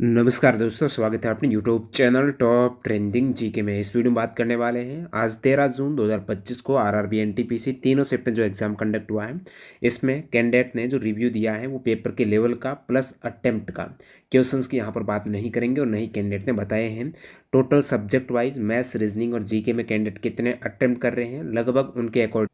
नमस्कार दोस्तों, स्वागत है अपने YouTube channel top trending GK में। इस वीडियो में बात करने वाले हैं आज 13 जून 2025 को आरआरबी एनटीपीसी तीनों शिफ्ट में जो एग्ज़ाम कंडक्ट हुआ है, इसमें कैंडिडेट ने जो रिव्यू दिया है वो पेपर के लेवल का प्लस अटेम्प्ट का। क्वेश्चंस की यहाँ पर बात नहीं करेंगे और नहीं कैंडिडेट ने बताए हैं total subject wise maths, reasoning और जीके में कैंडिडेट कितने अटेम्प्ट कर रहे हैं, लगभग उनके अकॉर्डिंग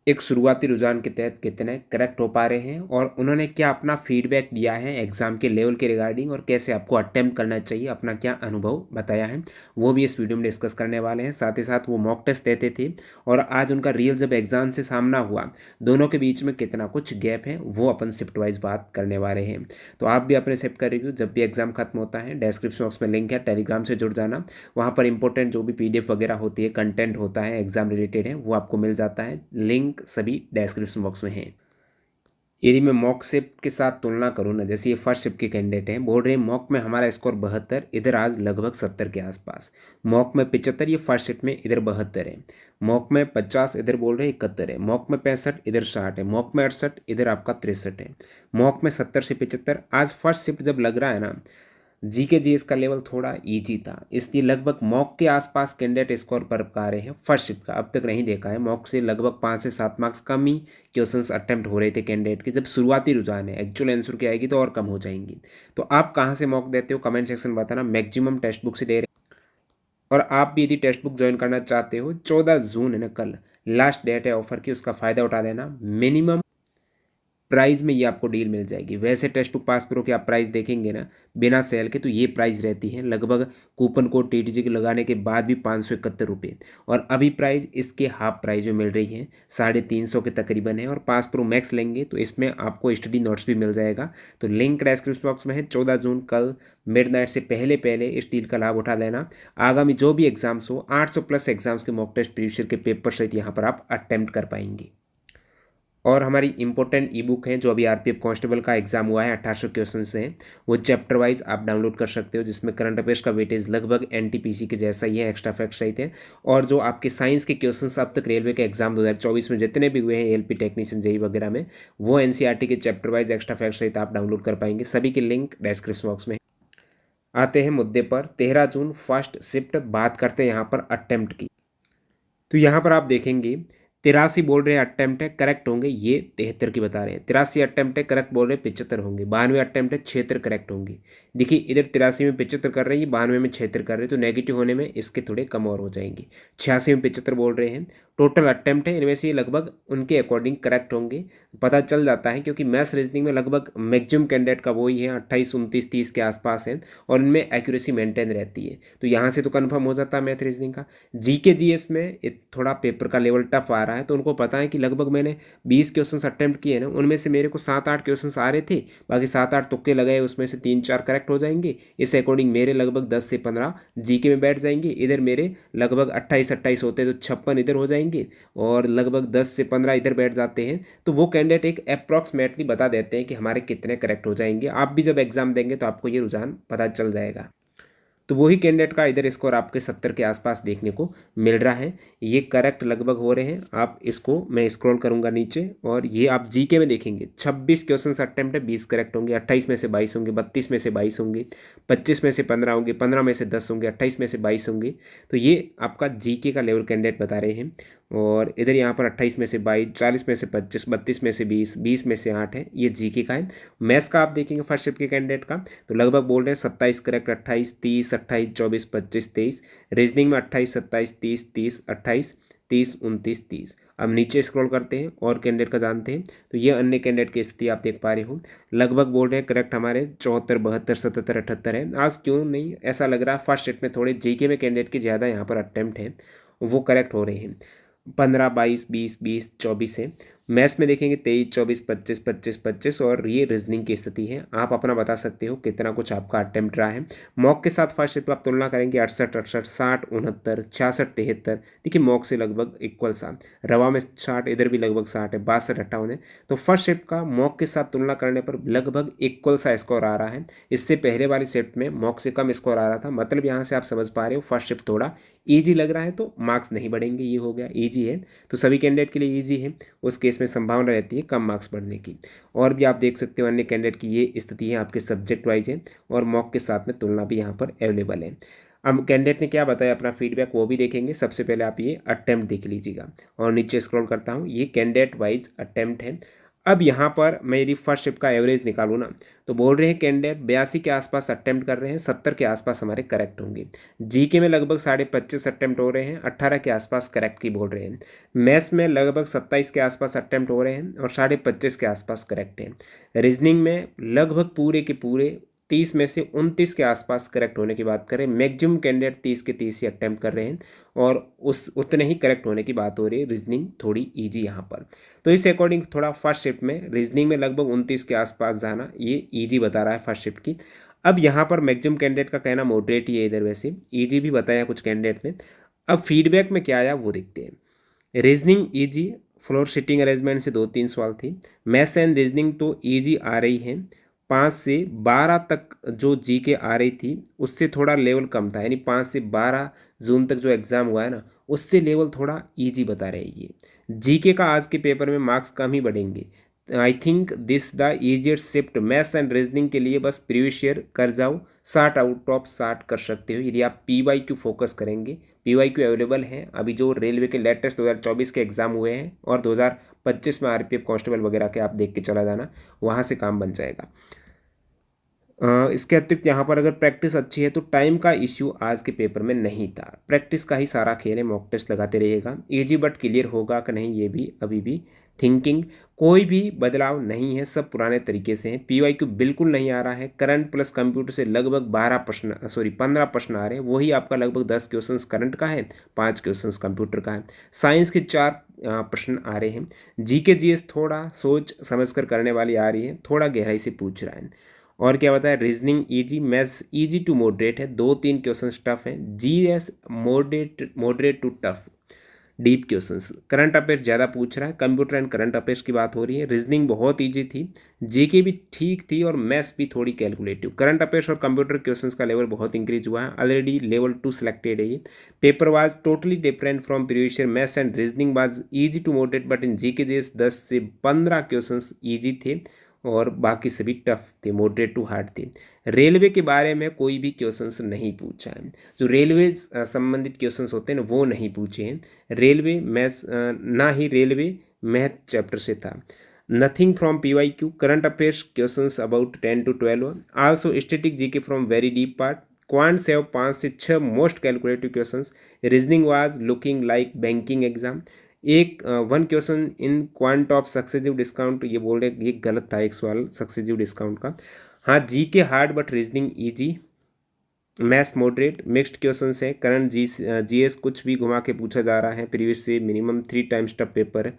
एक शुरुआती रुझान के तहत कितने करेक्ट हो पा रहे हैं और उन्होंने क्या अपना फीडबैक दिया है एग्ज़ाम के लेवल के रिगार्डिंग और कैसे आपको अटेम्प्ट करना चाहिए, अपना क्या अनुभव बताया है, वो भी इस वीडियो में डिस्कस करने वाले हैं। साथ ही साथ वो मॉक टेस्ट देते थे और आज उनका रियल जब एग्ज़ाम से सामना हुआ, दोनों के बीच में कितना कुछ गैप है वो अपन शिफ्ट वाइज बात करने वाले हैं। तो आप भी अपने शिफ्ट का रिव्यू जब भी एग्ज़ाम खत्म होता है, डिस्क्रिप्शन बॉक्स में लिंक है, टेलीग्राम से जुड़ जाना। वहाँ पर इंपॉर्टेंट जो भी पीडीएफ वगैरह होती है, कंटेंट होता है एग्ज़ाम रिलेटेड है, वो आपको मिल जाता है। लिंक सभी डिस्क्रिप्शन बॉक्स में है। यदि मैं मॉक शिफ्ट के साथ तुलना करूँ ना, जैसे ये फर्स्ट शिफ्ट के कैंडिडेट हैं, बोल रहे हैं मॉक में हमारा स्कोर 72, इधर आज लगभग 70 के आसपास। मॉक में 75, ये फर्स्ट शिफ्ट में इधर 72 है। मॉक में 50, इधर बोल रहे हैं 71 है। मॉक में 65, इधर 60 है। मॉक में 68, इधर आपका 63 है। मॉक में 70 से 75। आज फर्स्ट शिफ्ट जब लग रहा है ना, जीके जीएस का लेवल थोड़ा इजी था, इसलिए लगभग मॉक के आसपास कैंडिडेट स्कोर पर पा रहे हैं। फर्स्ट शिफ्ट का अब तक नहीं देखा है, मॉक से लगभग 5 से 7 मार्क्स कम ही क्वेश्चंस अटेम्प्ट हो रहे थे कैंडिडेट के। जब शुरुआती रुझान है, एक्चुअल आंसर की आएगी तो और कम हो जाएंगी। तो आप कहाँ से मॉक देते हो, कमेंट सेक्शन में बताना। मैक्सिमम टेक्स्ट बुक से दे रहे हैं। और आप भी यदि टेक्स्ट बुक ज्वाइन करना चाहते हो, 14 जून है ना, कल लास्ट डेट है ऑफर की, उसका फ़ायदा उठा देना। मिनिमम प्राइस में ये आपको डील मिल जाएगी। वैसे टेक्स्ट बुक पास प्रो के आप प्राइस देखेंगे ना, बिना सेल के, तो ये प्राइस रहती है लगभग कूपन कोड टीटीजी के लगाने के बाद भी 571 रुपये। और अभी प्राइस इसके हाफ प्राइस में मिल रही है, 350 के तकरीबन है। और पास प्रो मैक्स लेंगे तो इसमें आपको स्टडी नोट्स भी मिल जाएगा। तो लिंक डिस्क्रिप्शन बॉक्स में है। 14 जून कल मिडनाइट से पहले पहले इस डील का लाभ उठा लेना। आगामी जो भी एग्जाम्स हो, 800 प्लस एग्जाम्स के मॉक टेस्ट प्रीवियस ईयर के पेपर सहित यहाँ पर आप अटेम्प्ट कर पाएंगे। और हमारी इंपॉर्टेंट ई बुक है जो अभी आरपीएफ कांस्टेबल का एग्जाम हुआ है, 1800 क्वेश्चन से हैं, वो चैप्टर वाइज आप डाउनलोड कर सकते हो, जिसमें करंट अफेयर्स का वेटेज लगभग एनटीपीसी के जैसा ही है, एक्स्ट्रा फैक्ट सहित है। और जो आपके साइंस के क्वेश्चंस अब तक रेलवे के एग्जाम 2024 में जितने भी हुए हैं, एलपी टेक्नीशियन जेई वगैरह में, वो एनसीईआरटी के चैप्टर वाइज एक्स्ट्रा फैक्ट सहित आप डाउनलोड कर पाएंगे। सभी के लिंक डिस्क्रिप्शन बॉक्स में है। आते हैं मुद्दे पर। 13 जून फर्स्ट शिफ्ट, बात करते हैं यहाँ पर अटेम्प्ट की। तो यहाँ पर आप देखेंगे 83 बोल रहे हैं अटेम्प्ट है, करेक्ट होंगे ये 73 की बता रहे हैं। 83 अटेम्प्ट है, करेक्ट बोल रहे हैं 75 होंगे। 92 अटेम्प्ट है, 76 करेक्ट होंगे। देखिए इधर 83 में 75 कर रहे हैं, 92 में 76 कर रहे हैं, तो नेगेटिव होने में इसके थोड़े कम और हो जाएंगे। 86 में 75 बोल रहे हैं। टोटल अटेम्प्ट है, इनमें से ये लगभग उनके अकॉर्डिंग करेक्ट होंगे, पता चल जाता है, क्योंकि मैथ्स रीजनिंग में लगभग मैक्सिमम कैंडिडेट का वही है, 28, 29, 30 के आसपास है और इनमें एक्यूरेसी मेंटेन रहती है। तो यहाँ से तो कन्फर्म हो जाता है मैथ रीजनिंग का। जीके जीएस में थोड़ा पेपर का लेवल टफ आ रहा है, तो उनको पता है कि लगभग मैंने 20 क्वेश्चंस अटेम्प्ट किए ना, उनमें से मेरे को 7-8 क्वेश्चंस आ रहे थे, बाकी 7-8 तुक्के लगाए, उसमें से 3-4 करेक्ट हो जाएंगे। इस अकॉर्डिंग मेरे लगभग 10 से 15 जीके में बैठ जाएंगे। इधर मेरे लगभग 28-28 होते हैं, तो 56 इधर हो जाएंगे और लगभग 10 से 15 इधर बैठ जाते हैं। तो वो कैंडिडेट एक अप्रॉक्सीमेटली बता देते हैं कि हमारे कितने करेक्ट हो जाएंगे। आप भी जब एग्जाम देंगे तो आपको ये रुझान पता चल जाएगा। तो वही कैंडिडेट का इधर स्कोर आपके 70 के आसपास देखने को मिल रहा है। ये करेक्ट लगभग हो रहे हैं। आप इसको मैं स्क्रॉल करूंगा नीचे और ये आप जीके में देखेंगे 26 क्वेश्चन अटेम्प्ट है, 20 करेक्ट होंगे, 28 में से 22 होंगे, 32 में से 22 होंगे, 25 में से 15 होंगे, 15 में से 10 होंगे, 28 में से 22 होंगे। तो ये आपका जीके का लेवल कैंडिडेट बता रहे हैं। और इधर यहाँ पर 28 में से 22, 40 में से 25, 32 में से 20, 20 में से 8 है, ये जीके का है। मैथ्स का आप देखेंगे फर्स्ट शिफ्ट के कैंडिडेट का, तो लगभग बोल रहे हैं 27 करेक्ट, 28, 30, 28, 24, 25, 23। रीजनिंग में 28, 27, 30, 30, 28, 30, 29, 30। अब नीचे स्क्रॉल करते हैं और कैंडिडेट का जानते हैं, तो ये अन्य कैंडिडेट की स्थिति आप देख पा रहे हो। लगभग बोल रहे हैं करेक्ट हमारे 74, 72, 77, 78 है। आज क्यों नहीं ऐसा लग रहा है, फर्स्ट शिफ्ट में थोड़े जीके में कैंडिडेट के ज़्यादा यहाँ पर अटेम्प्ट है, वो करेक्ट हो रहे हैं। 15, 22, 20, 20, 24 है। मैथ्स में देखेंगे 23, 24, 25, 25, 25। और ये रीजनिंग की स्थिति है, आप अपना बता सकते हो कितना कुछ आपका अटेम्प्ट रहा है। मॉक के साथ फर्स्ट शिफ्ट आप तुलना करेंगे 68, 68, 60, 69, 66, 73। देखिए मॉक से लगभग इक्वल सा। रवा में 60, इधर भी लगभग 60 है, 62, 58 है। तो फर्स्ट शिफ्ट का मॉक के साथ तुलना करने पर लगभग इक्वल सा स्कोर आ रहा है। इससे पहले वाली शिफ्ट में मॉक से कम स्कोर आ रहा था, मतलब यहाँ से आप समझ पा रहे हो फर्स्ट शिफ्ट थोड़ा ईजी लग रहा है, तो मार्क्स नहीं बढ़ेंगे, ये हो गया ईजी है। तो सभी कैंडिडेट के लिए ईजी है, उस केस इसमें संभावना रहती है कम मार्क्स बढ़ने की। और भी आप देख सकते हो अन्य कैंडिडेट की ये स्थिति है, आपके सब्जेक्ट वाइज है, और मॉक के साथ में तुलना भी यहाँ पर अवेलेबल है। अब कैंडिडेट ने क्या बताया अपना फीडबैक वो भी देखेंगे। सबसे पहले आप ये अटेम्प्ट देख लीजिएगा, और नीचे स्क्रॉल करता हूँ, ये कैंडिडेट वाइज अटेम्प्ट है। अब यहाँ पर मैं यदि फर्स्ट शिफ्ट का एवरेज निकालूँ ना, तो बोल रहे हैं कैंडिडेट 82 के आसपास अटेम्प्ट कर रहे हैं, 70 के आसपास हमारे करेक्ट होंगे। जीके में लगभग 25.5 अटेम्प्ट हो रहे हैं, 18 के आसपास करेक्ट की बोल रहे हैं। मैथ्स में लगभग 27 के आसपास अटेम्प्ट हो रहे हैं और 25.5 के आसपास करेक्ट हैं। रीजनिंग में लगभग पूरे के पूरे 30 में से 29 के आसपास करेक्ट होने की बात करें। मैक्सिमम कैंडिडेट 30 के 30 ही अटेम्प्ट कर रहे हैं, और उस उतने ही करेक्ट होने की बात हो रही है। रीजनिंग थोड़ी ईजी यहाँ पर, तो इस अकॉर्डिंग थोड़ा फर्स्ट शिफ्ट में रीजनिंग में लगभग 29 के आसपास जाना ये ईजी बता रहा है फर्स्ट शिफ्ट की। अब यहाँ पर मैक्सिमम कैंडिडेट का कहना मॉडरेट ही है, इधर वैसे ईजी भी बताया कुछ कैंडिडेट ने। अब फीडबैक में क्या आया वो देखते हैं। Reasoning easy, floor sitting arrangement से 2-3 सवाल थी। मैथ्स एंड रीजनिंग तो ईजी आ रही है, 5 से 12 तक जो जीके आ रही थी उससे थोड़ा लेवल कम था, यानी 5 से 12 जून तक जो एग्ज़ाम हुआ है ना, उससे लेवल थोड़ा ईजी बता रही है। जीके का आज के पेपर में मार्क्स कम ही बढ़ेंगे। I think this the easier shift maths and reasoning के लिए बस प्रीवियस ईयर कर जाओ, 60 आउट ऑफ 60 कर सकते हो यदि आप PYQ फोकस करेंगे। PYQ अवेलेबल है अभी, जो रेलवे के लेटेस्ट 2024 के एग्ज़ाम हुए हैं और 2025 में RPF कांस्टेबल वगैरह के आप देख के चला जाना, वहाँ से काम बन जाएगा। इसके अतिरिक्त यहाँ पर अगर प्रैक्टिस अच्छी है तो टाइम का इश्यू आज के पेपर में नहीं था। प्रैक्टिस का ही सारा खेल है, मॉक टेस्ट लगाते रहिएगा। इजी बट क्लियर होगा कि नहीं ये भी अभी भी थिंकिंग, कोई भी बदलाव नहीं है, सब पुराने तरीके से हैं। PYQ बिल्कुल नहीं आ रहा है। करंट प्लस कंप्यूटर से लगभग 15 प्रश्न आ रहे हैं, वही आपका लगभग 10 क्वेश्चंस करंट का है, 5 क्वेश्चंस कंप्यूटर का है। साइंस के 4 प्रश्न आ रहे हैं। GK GS थोड़ा सोच समझ कर करने वाली आ रही है, थोड़ा गहराई से पूछ रहा है। और क्या बताया, reasoning easy, maths easy to moderate है, 2-3 क्वेश्चन टफ हैं। GS moderate moderate to tough, deep questions. Current affairs ज़्यादा पूछ रहा है, कंप्यूटर एंड करंट अफेयर्स की बात हो रही है। रीजनिंग बहुत ईजी थी, जीके भी ठीक थी, और मैथ्स भी थोड़ी कैलकुलेटिव। करंट अफेयर्स और कंप्यूटर क्वेश्चंस का लेवल बहुत इंक्रीज हुआ है, ऑलरेडी लेवल 2 सिलेक्टेड है ये। Paper was totally different from previous year. Maths and reasoning was easy to moderate, but in GK GS 10 से 15 क्वेश्चन ईजी थे और बाकी सभी टफ थे, मॉडरेट टू हार्ड थे। रेलवे के बारे में कोई भी क्वेश्चंस नहीं पूछा है, जो रेलवे संबंधित क्वेश्चंस होते हैं ना वो नहीं पूछे हैं। रेलवे मैथ्स ना ही रेलवे मैथ चैप्टर से था। Nothing from PYQ, current affairs questions about 10 to 12, also static GK from very deep part. Quant से 5 से 6 most calculative questions. Reasoning was looking like banking exam. एक 1 question in quant of successive discount, ये बोल रहे ये गलत था एक सवाल सक्सेसिव डिस्काउंट का। हाँ, GK hard but reasoning easy, maths moderate, mixed questions है। करंट GS कुछ भी घुमा के पूछा जा रहा है, प्रीवियस से मिनिमम 3 टाइम्स टफ पेपर है।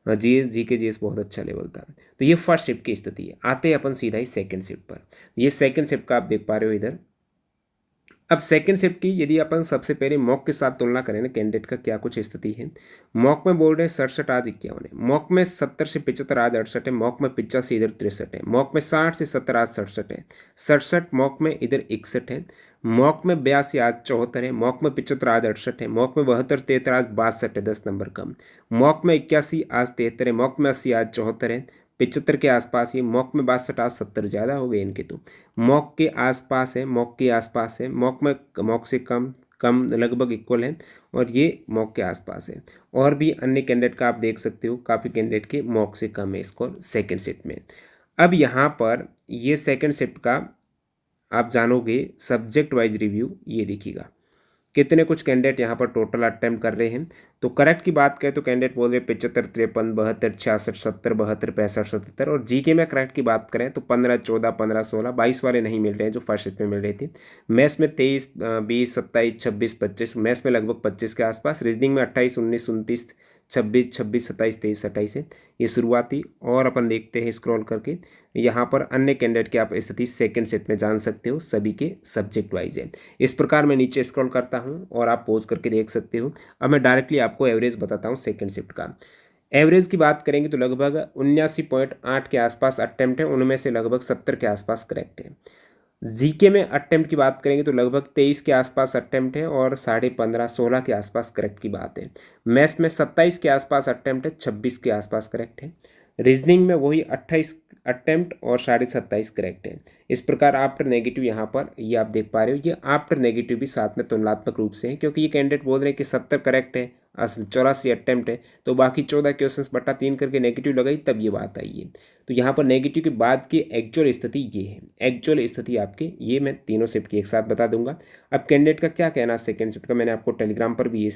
GK GS बहुत अच्छा लेवल था। तो ये फर्स्ट शिफ्ट की स्थिति है। आते हैं अपन सीधा ही सेकंड शिफ्ट पर। ये सेकंड शिफ्ट का आप देख पा रहे हो इधर। अब सेकंड शिफ्ट की यदि अपन सबसे पहले मॉक के साथ तुलना करें ना, कैंडिडेट का क्या कुछ स्थिति है। मॉक में बोल रहे हैं 67 आज 51 है, मॉक में 70 से 75 आज 68 है, मॉक में 85 इधर 63 है, मॉक में 60 से 70 आज 67 है, 67 मॉक में इधर 61 है, मॉक में 82 आज 74 है, मॉक में 75 आज 68 है, मॉक में 72 73 आज 62 है, 10 नंबर कम, मॉक में 81 आज 73 है, मॉक में 80 आज 74 है, 75 के आसपास ये, मॉक में 62 आज 70 ज़्यादा हो गए इनके, तो मॉक के आसपास है, मॉक के आसपास है, मॉक में मॉक से कम कम लगभग इक्वल है, और ये मॉक के आसपास है। और भी अन्य कैंडिडेट का आप देख सकते हो, काफ़ी कैंडिडेट के मॉक से कम है स्कोर सेकंड शिफ्ट में। अब यहाँ पर ये सेकंड शिफ्ट का आप जानोगे सब्जेक्ट वाइज रिव्यू, ये देखिएगा कितने कुछ कैंडिडेट यहाँ पर टोटल अटेम्प्ट कर रहे हैं। तो करेक्ट की बात करें तो कैंडिडेट बोल रहे हैं 75 53 72 66 70 72 65 77, और जीके में करेक्ट की बात करें तो 15 14 15 16 22 वाले नहीं मिल रहे हैं जो फर्स्ट शिफ्ट में मिल रहे थे। मैथ्स में 23 20 27 26 25, मैथ्स में लगभग 25 के आसपास, रीजनिंग में 28 19 29 26 26 27 23 27 है ये शुरुआती। और अपन देखते हैं स्क्रॉल करके, यहाँ पर अन्य कैंडिडेट की आप स्थिति सेकंड सेट में जान सकते हो, सभी के सब्जेक्ट वाइज है। इस प्रकार मैं नीचे स्क्रॉल करता हूँ और आप पॉज करके देख सकते हो। अब मैं डायरेक्टली आपको एवरेज बताता हूँ सेकंड शिफ्ट का। एवरेज की बात करेंगे तो लगभग 79.8 के आसपास अटेम्प्ट है, उनमें से लगभग 70 के आसपास करेक्ट है। जीके में अटेम्प्ट की बात करेंगे तो लगभग 23 के आसपास अटेम्प्ट है और 15.5 16 के आसपास करेक्ट की बात है। मैथ्स में 27 के आसपास अटेम्प्ट है, 26 के आसपास करेक्ट है। रीजनिंग में वही 28 अटेम्प्ट और 27.5 करेक्ट है। इस प्रकार आफ्टर नेगेटिव यहाँ पर ये आप देख पा रहे हो, ये आफ्टर नेगेटिव भी साथ में तुलनात्मक रूप से है, क्योंकि ये कैंडिडेट बोल रहे हैं कि 70 करेक्ट है, 84 अटेम्प्ट है, तो बाकी 14 क्वेश्चन बटा 3 करके नेगेटिव लगाई तब ये बात आई है। तो यहाँ पर नेगेटिव के बाद की एक्चुअल स्थिति ये है, एक्चुअल स्थिति आपके ये मैं तीनों शिफ्ट की एक साथ बता दूंगा। अब कैंडिडेट का क्या कहना है सेकंड शिफ्ट का, मैंने आपको टेलीग्राम पर भी ये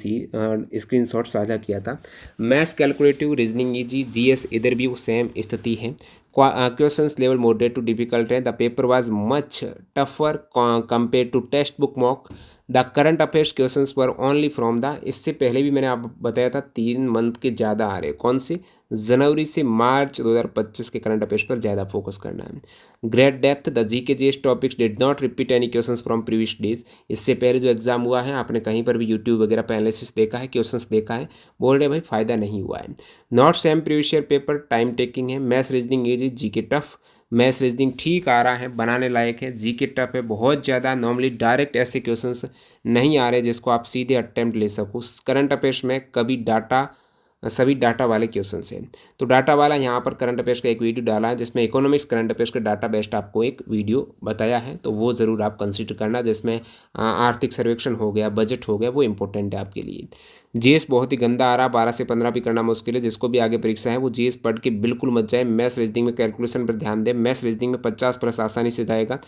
स्क्रीनशॉट साझा किया था। Maths calculative, reasoning easy, GS इधर भी वो सेम स्थिति है। Questions level moderate to difficult है। The paper was much tougher compare to textbook mock. The current affairs questions were only from the, इससे पहले भी मैंने आप बताया था 3 मंथ के ज़्यादा आ रहे हैं, कौन से, जनवरी से मार्च 2025 के करंट अफेयर्स पर ज़्यादा फोकस करना है। Great depth, the GK GS topics did not repeat any questions from previous days. इससे पहले जो एग्जाम हुआ है आपने कहीं पर भी यूट्यूब वगैरह पर एनालिसिस देखा है, क्वेश्चंस देखा है, बोल रहे भाई फायदा नहीं हुआ है। Not same previous year paper, time taking है। Maths reasoning easy, GK tough. Maths reasoning ठीक आ रहा है, बनाने लायक है, जीके टफ है बहुत ज़्यादा, नॉर्मली डायरेक्ट ऐसे क्वेश्चंस नहीं आ रहे जिसको आप सीधे अटेम्प्ट ले सको। करंट अफेयर्स में कभी डाटा, सभी डाटा वाले क्वेश्चन हैं। तो डाटा वाला यहाँ पर करंट अफेयर्स का एक वीडियो डाला है जिसमें इकोनॉमिक्स करंट अफेयर्स का डाटा बेस्ड आपको एक वीडियो बताया है, तो वो ज़रूर आप कंसिडर करना, जिसमें आर्थिक सर्वेक्षण हो गया, बजट हो गया, वो इंपॉर्टेंट है आपके लिए। जीएस बहुत ही गंदा आ रहा, 12 से 15 भी करना मुश्किल है, जिसको भी आगे परीक्षा है वो जीएस पढ़ के बिल्कुल मत जाए। मैथ्स रीजनिंग में कैलकुलेशन पर ध्यान दें, मैथ्स रीजनिंग में 50+ आसानी से जाएगा,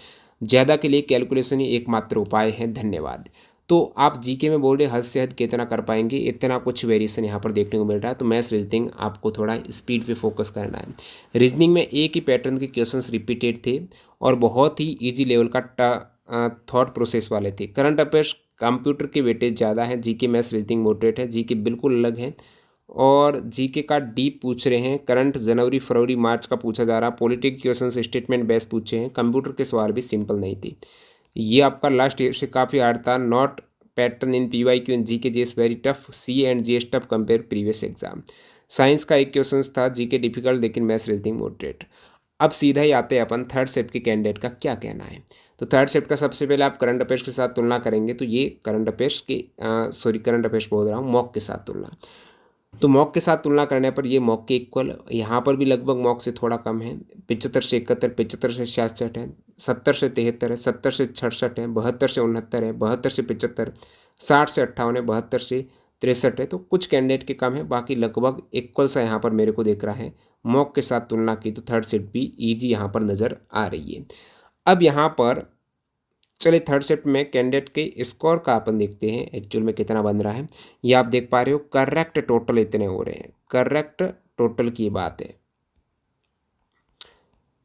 ज़्यादा के लिए कैलकुलेशन ही एकमात्र उपाय है। धन्यवाद। तो आप जीके में बोल रहे हद से हद कितना कर पाएंगे, इतना कुछ वेरिएशन यहाँ पर देखने को मिल रहा है, तो मैथ्स रीजनिंग आपको थोड़ा स्पीड पे फोकस करना है। रीजनिंग में एक ही पैटर्न के क्वेश्चंस रिपीटेड थे और बहुत ही इजी लेवल का थॉट प्रोसेस वाले थे। करंट अफेयर्स कंप्यूटर के वेटेज ज़्यादा है, जीके मैथ्स रीजनिंग मॉडरेट है, जीके बिल्कुल अलग है और जीके का डीप पूछ रहे हैं। करंट जनवरी फरवरी मार्च का पूछा जा रहा, पॉलिटिक्स क्वेश्चन स्टेटमेंट बेस्ड पूछे हैं, कंप्यूटर के सवाल भी सिंपल नहीं थे। ये आपका लास्ट ईयर से काफ़ी हार्ड था। Not pattern in PYQ and GK GS very tough, C and GS tough compare previous exam. Science का एक क्वेश्चन था, जीके डिफिकल्ट लेकिन मैथ्स रीजनिंग मॉडरेट। अब सीधा ही आते हैं अपन थर्ड शिफ्ट के कैंडिडेट का क्या कहना है। तो थर्ड शिफ्ट का सबसे पहले आप करंट अफेयर्स के साथ तुलना करेंगे, तो ये करंट अफेयर्स के करंट अफेयर्स बोल रहा हूँ, मॉक के साथ तुलना। तो मॉक के साथ तुलना करने पर ये मॉक के इक्वल, यहाँ पर भी लगभग मॉक से थोड़ा कम है। 75 से 71, 75 से 66 है, 70 से 73 है, 70 से 66 है, 72 से 69 है, 72 से 75, 60 से 58 है, 72 से 63 है। तो कुछ कैंडिडेट के कम है, बाकी लगभग इक्वल सा यहाँ पर मेरे को देख रहा है। मॉक के साथ तुलना की तो थर्ड शिफ्ट भी ईजी यहाँ पर नज़र आ रही है। अब यहाँ पर चलिए थर्ड शिफ्ट में कैंडिडेट के स्कोर का अपन देखते हैं एक्चुअल में कितना बन रहा है। ये आप देख पा रहे हो, करेक्ट टोटल इतने हो रहे हैं, करेक्ट टोटल की बात है।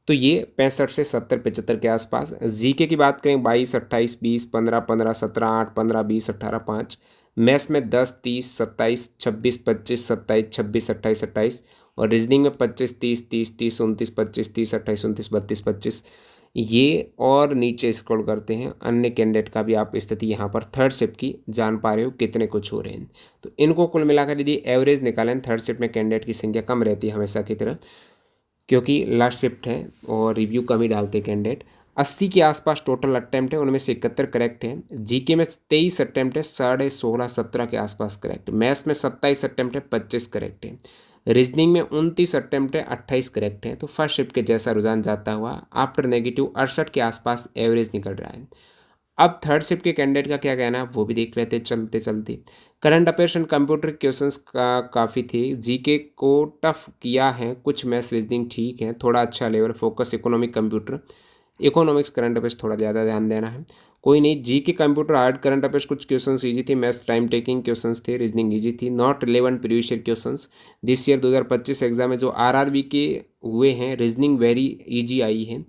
तो ये 65 से 70 75 के आसपास। जीके की बात करें 22 28 20 15 15 17 8 15 20 18 5। मैथ्स में 10 30 27 26 25 27 26 28 28 और रीजनिंग में 25 30 30 30 29 25 30 28 29 32 25। ये और नीचे स्क्रॉल करते हैं, अन्य कैंडिडेट का भी आप स्थिति यहाँ पर थर्ड शिफ्ट की जान पा रहे हो कितने कुछ हो रहे हैं। तो इनको कुल मिलाकर यदि एवरेज निकालें, थर्ड शिफ्ट में कैंडिडेट की संख्या कम रहती है हमेशा की तरह, क्योंकि लास्ट शिफ्ट है और रिव्यू कम ही डालते कैंडिडेट। 80 के आसपास टोटल अटैम्प्ट है, उनमें से 71 करेक्ट है। जीके में 23 अटैम्प्ट है, 16.5 17 के आसपास करेक्ट। मैथ्स में 27 अटैम्प्ट है, 25 करेक्ट है। रीजनिंग में 29 अटैम्प्ट है, 28 करेक्ट है। तो फर्स्ट शिफ्ट के जैसा रुझान जाता हुआ आफ्टर नेगेटिव 68 के आसपास एवरेज निकल रहा है। अब थर्ड शिफ्ट के कैंडिडेट का क्या कहना है वो भी देख लेते चलते चलते। Current affairs and computer questions का काफ़ी थे, जीके को टफ किया है, कुछ मैथ्स रीजनिंग ठीक है, थोड़ा अच्छा level focus economic computer, economics current affairs थोड़ा ज़्यादा ध्यान देना है। कोई नहीं, GK computer hard, current affairs कुछ क्वेश्चंस इजी थे, मैथ्स टाइम टेकिंग क्वेश्चंस थे, रीजनिंग इजी थी, not relevant previous year questions. This year 2025 exam में जो आरआरबी के हुए हैं, रीजनिंग वेरी इजी आई है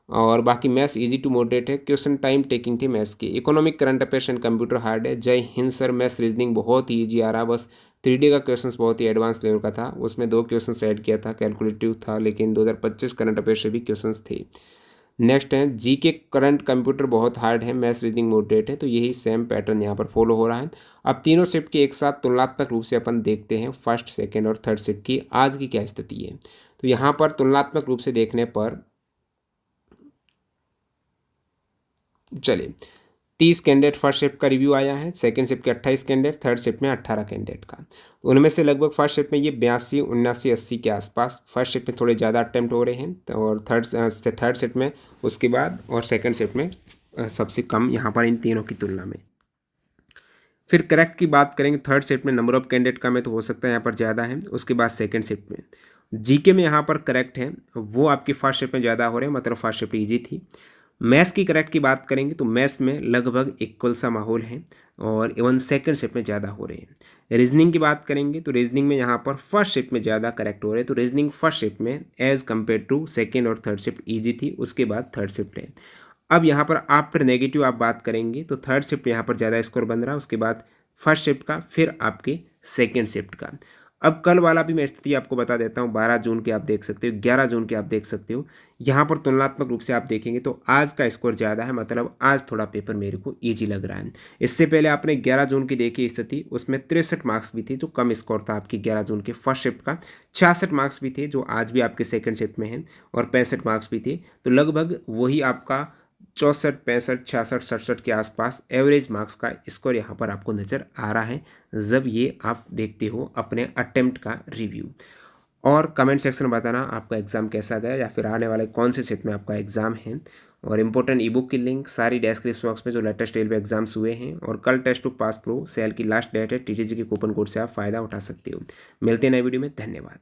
और बाकी मैथ्स इजी टू मॉडरेट है, क्वेश्चन टाइम टेकिंग थी मैथ्स की। Economic current affairs and computer hard है। जय हिंद सर, मैथ्स रीजनिंग बहुत ही इजी आ रहा, बस 3D का क्वेश्चंस बहुत ही एडवांस लेवल का था, उसमें 2 क्वेश्चंस ऐड किया था, कैलकुलेटिव था, लेकिन 2025 करंट अफेयर्स से भी क्वेश्चंस थे। नेक्स्ट है जीके करंट कंप्यूटर बहुत हार्ड है, मैथ्स रीजनिंग मॉडरेट है, तो यही सेम पैटर्न यहाँ पर फॉलो हो रहा है। अब तीनों शिफ्ट की एक साथ तुलनात्मक रूप से अपन देखते हैं फर्स्ट सेकेंड और थर्ड शिफ्ट की आज की क्या स्थिति है। तो यहाँ पर तुलनात्मक रूप से देखने पर चलिए, 30 कैंडिडेट फर्स्ट शिफ्ट का रिव्यू आया है, सेकंड शिफ्ट के 28 कैंडिडेट, थर्ड शिफ्ट में 18 कैंडिडेट का। उनमें से लगभग फर्स्ट शिफ्ट में ये 82, 79, 80 के आसपास फर्स्ट शिफ्ट में थोड़े ज़्यादा अटेम्प्ट हो रहे हैं, और थर्ड शिफ्ट में उसके बाद, और सेकंड शिफ्ट में सबसे कम यहाँ पर इन तीनों की तुलना में। फिर करेक्ट की बात करेंगे, थर्ड शिफ्ट में नंबर ऑफ कैंडिडेट कम है तो हो सकता है यहाँ पर ज़्यादा है। उसके बाद सेकंड शिफ्ट में जीके में यहाँ पर करेक्ट है, वो आपकी फर्स्ट शिफ्ट में ज़्यादा हो रहे हैं, मतलब फर्स्ट शिफ्ट ईजी थी। मैथ्स की करेक्ट की बात करेंगे तो मैथ्स में लगभग इक्वल सा माहौल है, और इवन सेकंड शिफ्ट में ज़्यादा हो रहे हैं। रीजनिंग की बात करेंगे तो रीजनिंग में यहाँ पर फर्स्ट शिफ्ट में ज़्यादा करेक्ट हो रहे हैं, तो रीजनिंग फर्स्ट शिफ्ट में एज़ कम्पेयर टू सेकेंड और थर्ड शिफ्ट ईजी थी, उसके बाद थर्ड शिफ्ट है। अब यहाँ पर आफ्टर नेगेटिव आप बात करेंगे तो थर्ड शिफ्ट यहाँ पर ज़्यादा स्कोर बन रहा है, उसके बाद फर्स्ट शिफ्ट का, फिर आपके सेकेंड शिफ्ट का। अब कल वाला भी मैं स्थिति आपको बता देता हूँ, 12 जून के आप देख सकते हो, 11 जून के आप देख सकते हो। यहाँ पर तुलनात्मक रूप से आप देखेंगे तो आज का स्कोर ज़्यादा है, मतलब आज थोड़ा पेपर मेरे को ईजी लग रहा है। इससे पहले आपने 11 जून की देखी स्थिति, उसमें 63 मार्क्स भी थे, जो कम स्कोर था आपकी 11 जून के फर्स्ट शिफ्ट का। 66 मार्क्स भी थे जो आज भी आपके सेकेंड शिफ्ट में हैं, और 65 मार्क्स भी थे, तो लगभग वही आपका 64, 65, 66, 67 के आसपास एवरेज मार्क्स का स्कोर यहाँ पर आपको नज़र आ रहा है, जब ये आप देखते हो अपने अटेम्प्ट का रिव्यू। और कमेंट सेक्शन में बताना आपका एग्ज़ाम कैसा गया, या फिर आने वाले कौन से शिफ्ट में आपका एग्ज़ाम है। और इंपॉर्टेंट ई बुक की लिंक सारी डिस्क्रिप्शन बॉक्स में, जो लेटेस्ट रेलवे एग्जाम्स हुए हैं। और कल test book pass pro cell की लास्ट डेट है, टीटीजी के कूपन कोड से आप फ़ायदा उठा सकते हो। मिलते हैं नए वीडियो में, धन्यवाद।